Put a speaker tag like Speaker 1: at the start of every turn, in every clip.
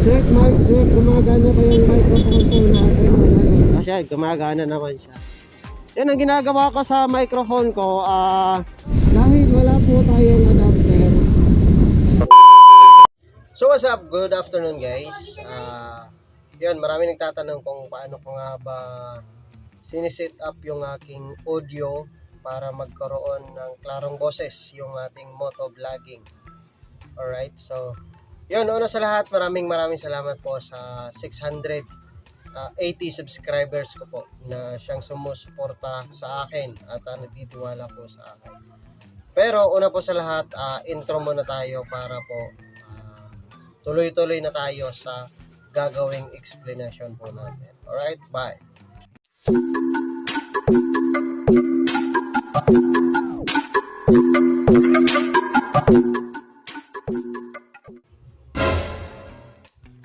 Speaker 1: Check mic, check. Gumagana ba yung microphone po natin? Siya, gumagana naman siya. Yan ang ginagawa ko sa microphone ko. Dahil wala po tayong adapter. So what's up? Good afternoon guys. Yun, marami nagtatanong kung paano ko nga ba siniset up yung aking audio para magkaroon ng klarong boses yung ating motovlogging. Alright, so yun, una sa lahat, maraming salamat po sa 680 subscribers ko po na siyang sumusuporta sa akin at nagtitiwala po sa akin. Pero una po sa lahat, intro muna tayo para po tuloy-tuloy na tayo sa gagawing explanation po natin. Alright, bye!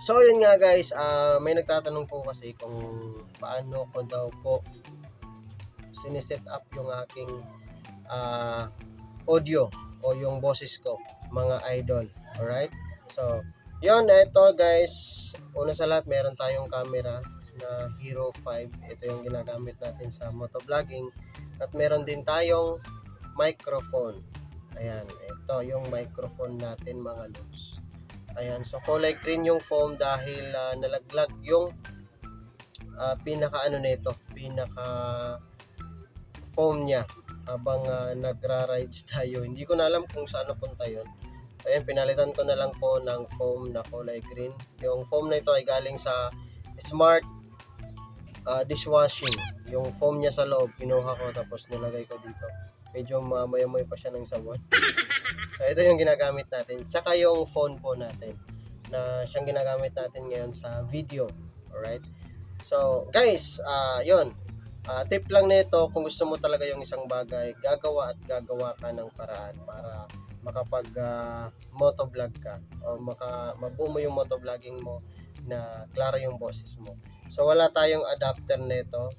Speaker 1: So yun nga guys, may nagtatanong po kasi kung paano ko daw po siniset up yung aking audio o yung boses ko, mga idol. Alright? So, yun, ito guys, una sa lahat meron tayong camera na Hero 5. Ito yung ginagamit natin sa motovlogging. At meron din tayong microphone. Ayan, ito yung microphone natin mga lods. Ayan, so kulay green yung foam dahil nalaglag yung pinaka foam niya habang nagra-rides tayo. Hindi ko na alam kung saan napunta yun. So, ayan, pinalitan ko na lang po ng foam na kulay green. Yung foam na ito ay galing sa Smart dishwashing. Yung foam niya sa loob, kinuha ko tapos nilagay ko dito. Medyo mayamoy pa siya ng sabon. So ito yung ginagamit natin. Tsaka yung phone po natin na siyang ginagamit natin ngayon sa video. Alright? So guys, yun. Tip lang nito, kung gusto mo talaga yung isang bagay, gagawa ka ng paraan para makapag motovlog ka o mabuo mo yung motovlogging mo na klaro yung boses mo. So wala tayong adapter nito.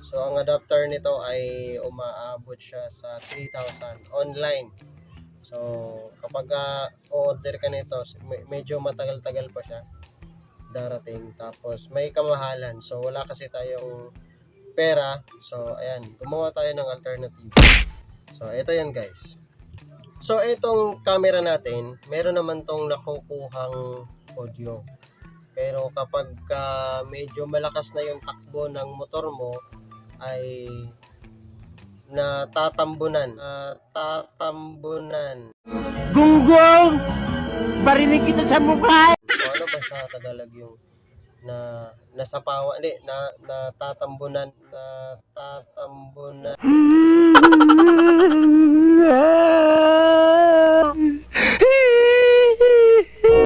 Speaker 1: So ang adapter nito ay umaabot siya sa 3,000 online. So kapag order ka nito, medyo matagal-tagal pa siya darating. Tapos may kamahalan. So wala kasi tayong pera. So ayan, gumawa tayo ng alternative. So ito yan guys. So itong camera natin, meron naman tong nakukuhang audio. Pero kapag medyo malakas na yung takbo ng motor mo, ay natatambunan.
Speaker 2: Gunggong! Barinig kita sa mukha!
Speaker 1: Ano ba sa Tagalog yung nasapawan? Hindi, natatambunan.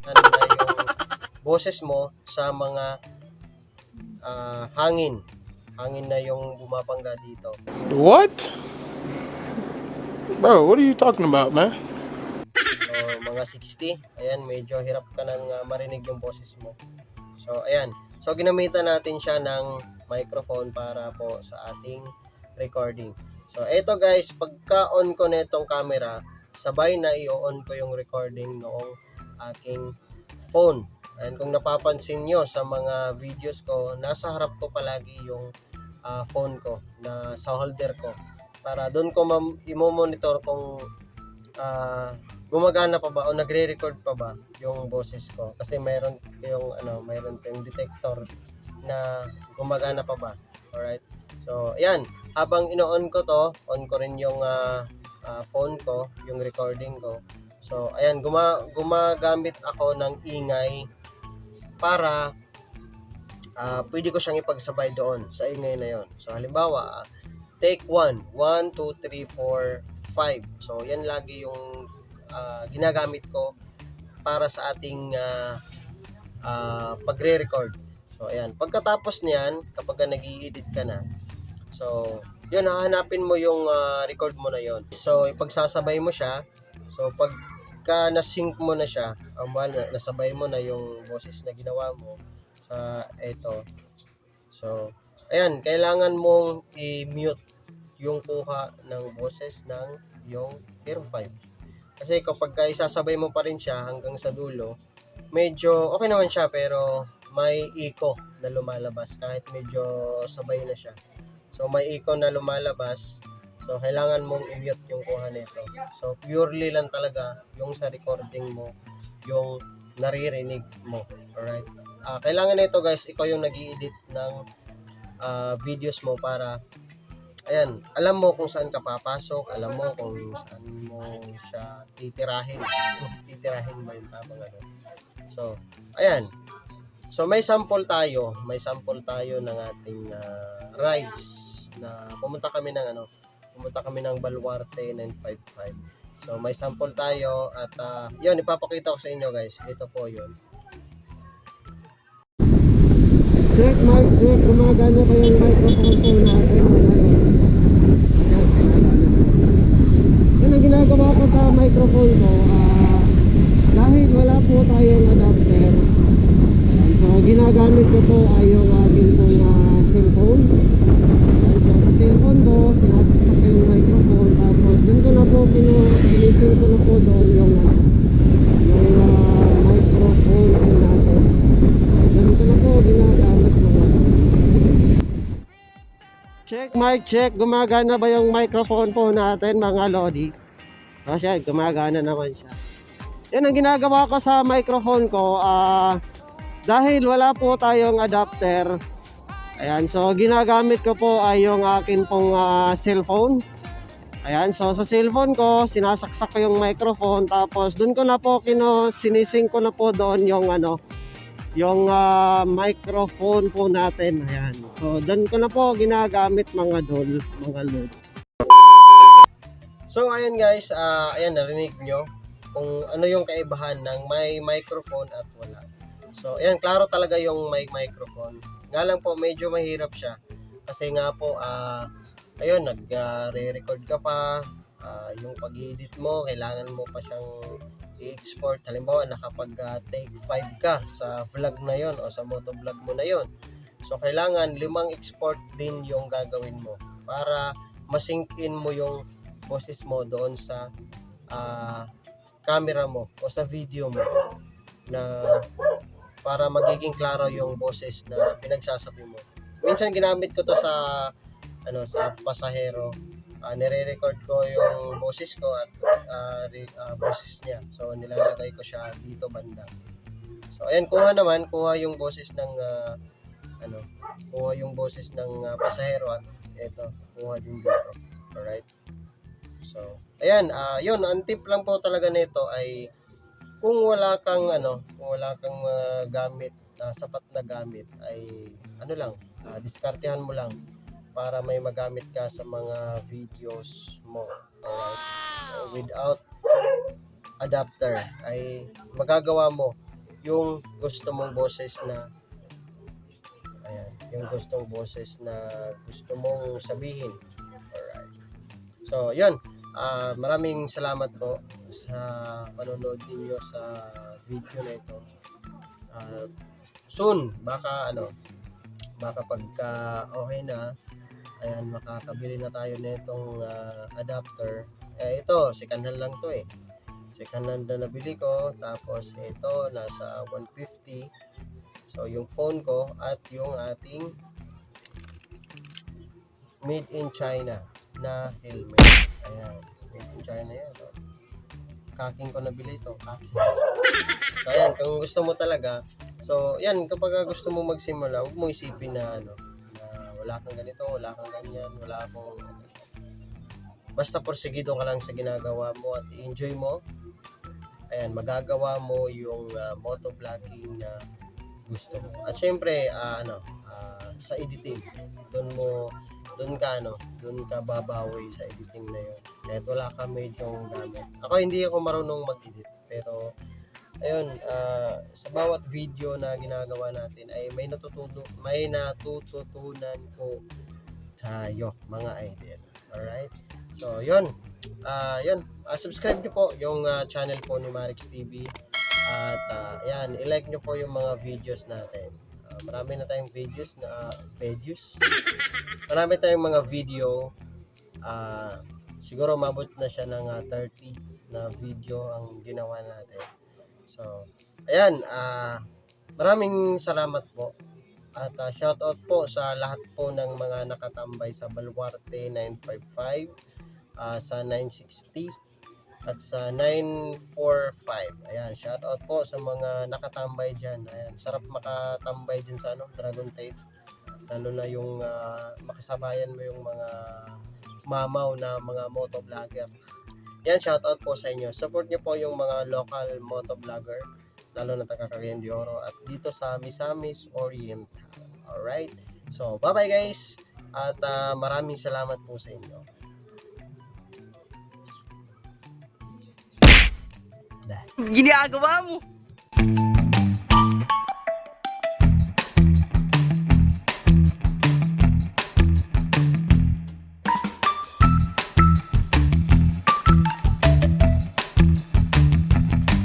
Speaker 1: Ano na yung boses mo sa mga hangin na yung bumabangga dito.
Speaker 3: What? Bro, what are you talking about, man?
Speaker 1: So, mga 60. Ayan, medyo hirap ka nang marinig yung boses mo. So, ayan. So, ginamitan natin siya ng microphone para po sa ating recording. So, eto guys, pagka-on ko na itong camera, sabay na i-on ko yung recording noong aking phone. And kung napapansin nyo sa mga videos ko, nasa harap ko palagi yung phone ko na sa holder ko para doon ko i-monitor kung gumagana pa ba o nagre-record pa ba yung boses ko kasi mayroon tayong detector na gumagana pa ba. Alright, so ayan, habang ino-on ko to, on ko rin yung phone ko, yung recording ko. So ayan, gumagamit ako ng ingay para pwede ko siyang ipagsabay doon sa ingay na yon. So halimbawa, take 1, 1, 2, 3, 4, 5. So yan lagi yung ginagamit ko para sa ating pagre-record. So ayan, pagkatapos niyan, kapag nag-i-edit ka na, so yun, hahanapin mo yung record mo na yon. So ipagsasabay mo siya. So pagka na-sync mo na siya, nasabay mo na yung boses na ginawa mo sa ito. So, ayan, kailangan mong i-mute yung kuha ng boses ng yung Hero 5. Kasi kapag isasabay mo pa rin siya hanggang sa dulo, medyo okay naman siya pero may echo na lumalabas kahit medyo sabay na siya. So may echo na lumalabas. So kailangan mong i-mute yung kuha nito. So purely lang talaga yung sa recording mo yung naririnig mo. Alright? Kailangan nito guys, ikaw yung nag-i-edit ng videos mo para ayan, alam mo kung saan ka papasok, alam mo kung saan mo siya titirahin. Titirahin ba yung tamang ano? So, ayan. So, may sample tayo ng ating rides na pumunta kami ng Baluarte 955. So, may sample tayo at yun, ipapakita ko sa inyo guys. Ito po yun.
Speaker 4: Check mic, check. Gumagana pa yung microphone po natin. Yan ang ginagawa ko sa microphone ko. Dahil wala po tayong adapter. So ginagamit ko po ay yung aking pong cellphone. So sa cellphone ko, sinasaksak ko yung microphone. Tapos dun ko na po pinising ko na po doon yung microphone po natin. Ganito na po ginagamit mga. Check mic, check. Gumagana ba yung microphone po natin mga lodi? Kasi gumagana naman siya. Yan ang ginagawa ko sa microphone ko. Dahil wala po tayong adapter. Ayan, so ginagamit ko po ay yung akin pong cellphone. Ayan, so sa cellphone ko, sinasaksak ko yung microphone. Tapos dun ko na po sinising ko na po doon yung yung microphone po natin. Ayan. So, doon ko na po ginagamit mga loads.
Speaker 1: So, ayan guys, ayan, narinig nyo kung ano yung kaibahan ng may microphone at wala. So, ayan, klaro talaga yung may microphone. Nga lang po, medyo mahirap siya. Kasi nga po, ayun, nag-re-record ka pa. Yung pag-edit mo, kailangan mo pa siyang i-export. Halimbawa, nakapag-take 5 ka sa vlog na yon o sa motovlog mo na yon. So, kailangan 5 export din yung gagawin mo para masync in mo yung boses mo doon sa camera mo o sa video mo na para magiging klaro yung boses na pinagsasabi mo. Minsan ginamit ko to sa sa pasahero. Nire-record ko yung boses ko at boses niya. So nilalagay ko siya dito banda. So ayan, kuha yung boses ng pasahero at ito, kuha din dito. Alright? So ayan, yun, ang tip lang po talaga nito ay kung wala kang gamit, sapat na gamit ay diskartehan mo lang para may magamit ka sa mga videos mo. Alright? So, without adapter ay magagawa mo yung gusto mong boses na gusto mong sabihin. Alright. So, yun. Maraming salamat po sa panonood niyo sa video na ito. Soon, baka pagka okay na, ayan, makakabili na tayo nitong adapter. Ito, second hand lang to eh. Second hand na nabili ko. Tapos ito, nasa 150. So, yung phone ko at yung ating made in China na helmet. Ayan, made in China yan. Kaking ko nabili ito. Kaking. So, ayan, kung gusto mo talaga. So, yan, kapag gusto mo magsimula, huwag mo isipin na wala kang ganito, wala kang ganyan, wala akong basta porsigido ka lang sa ginagawa mo at i-enjoy mo. Ayan, magagawa mo yung motovlogging na gusto mo. At syempre, sa editing, doon ka babawi sa editing na yun. Kahit wala ka medyong gamit. Ako hindi ako marunong mag-edit, pero ayun, sa bawat video na ginagawa natin ay may natututunan po tayo mga idol. Alright? So, yun. Subscribe nyo po yung channel po ni Marix TV. At ayan, i-like nyo po yung mga videos natin. Marami na tayong marami tayong mga video. Siguro mabot na siya ng 30 na video ang ginawa natin. So, Ayan, maraming salamat po. At shoutout po sa lahat po ng mga nakatambay sa Baluarte 955, sa 960, at sa 945. Ayan, shoutout po sa mga nakatambay dyan. Ayan, sarap makatambay dyan sa Dragon Tail. Lalo na yung makasabayan mo yung mga mamaw na mga motovlogger. Yan, shoutout po sa inyo. Support niyo po yung mga local motovlogger, lalo na taga Cagayan de Oro at dito sa Misamis Oriental. Alright? So, bye-bye guys! At maraming salamat po sa inyo.
Speaker 2: Ginagawa mo.